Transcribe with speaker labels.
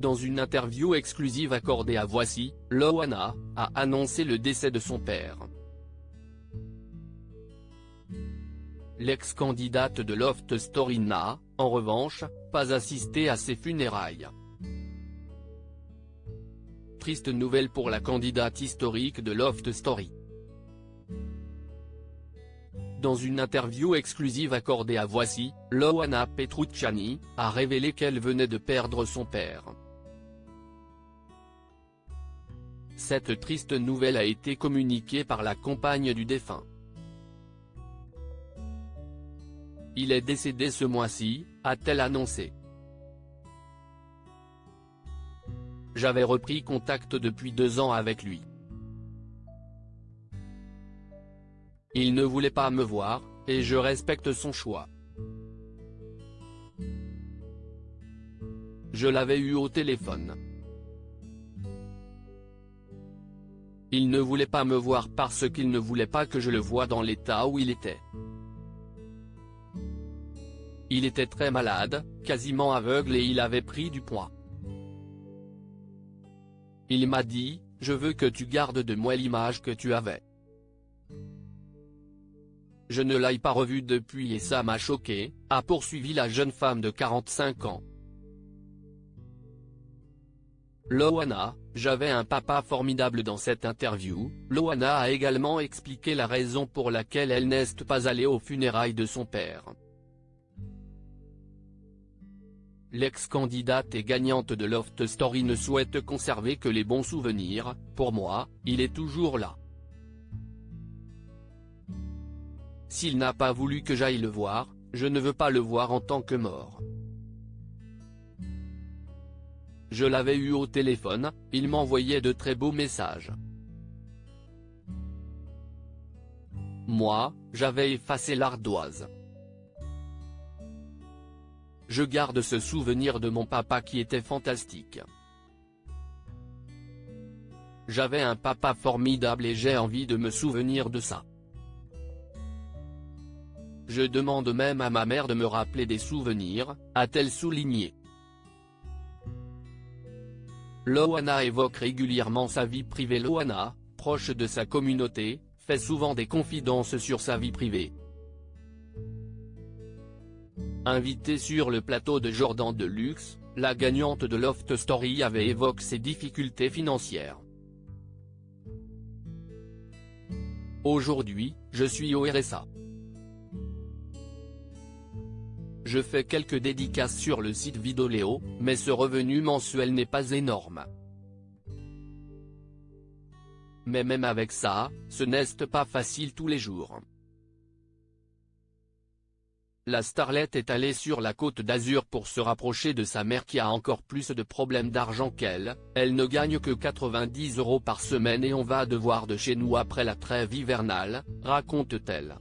Speaker 1: Dans une interview exclusive accordée à Voici, Loana a annoncé le décès de son père. L'ex-candidate de Loft Story n'a, en revanche, pas assisté à ses funérailles. Triste nouvelle pour la candidate historique de Loft Story. Dans une interview exclusive accordée à Voici, Loana Petrucciani a révélé qu'elle venait de perdre son père. Cette triste nouvelle a été communiquée par la compagne du défunt. Il est décédé ce mois-ci, a-t-elle annoncé. J'avais repris contact depuis 2 ans avec lui. Il ne voulait pas me voir, et je respecte son choix. Je l'avais eu au téléphone. Il ne voulait pas me voir parce qu'il ne voulait pas que je le voie dans l'état où il était. Il était très malade, quasiment aveugle et il avait pris du poids. Il m'a dit, je veux que tu gardes de moi l'image que tu avais. Je ne l'ai pas revu depuis et ça m'a choqué, a poursuivi la jeune femme de 45 ans. Loana, j'avais un papa formidable. Dans cette interview, Loana a également expliqué la raison pour laquelle elle n'est pas allée aux funérailles de son père. L'ex-candidate et gagnante de Loft Story ne souhaite conserver que les bons souvenirs. Pour moi, il est toujours là. S'il n'a pas voulu que j'aille le voir, je ne veux pas le voir en tant que mort. Je l'avais eu au téléphone, il m'envoyait de très beaux messages. Moi, j'avais effacé l'ardoise. Je garde ce souvenir de mon papa qui était fantastique. J'avais un papa formidable et j'ai envie de me souvenir de ça. Je demande même à ma mère de me rappeler des souvenirs, a-t-elle souligné. Loana évoque régulièrement sa vie privée. Loana, proche de sa communauté, fait souvent des confidences sur sa vie privée. Invitée sur le plateau de Jordan de Luxe, la gagnante de Loft Story avait évoqué ses difficultés financières. Aujourd'hui, je suis au RSA. Je fais quelques dédicaces sur le site Vidéo, mais ce revenu mensuel n'est pas énorme. Mais même avec ça, ce n'est pas facile tous les jours. La starlette est allée sur la Côte d'Azur pour se rapprocher de sa mère qui a encore plus de problèmes d'argent qu'elle. Elle ne gagne que 90 € par semaine et on va devoir de chez nous après la trêve hivernale, raconte-t-elle.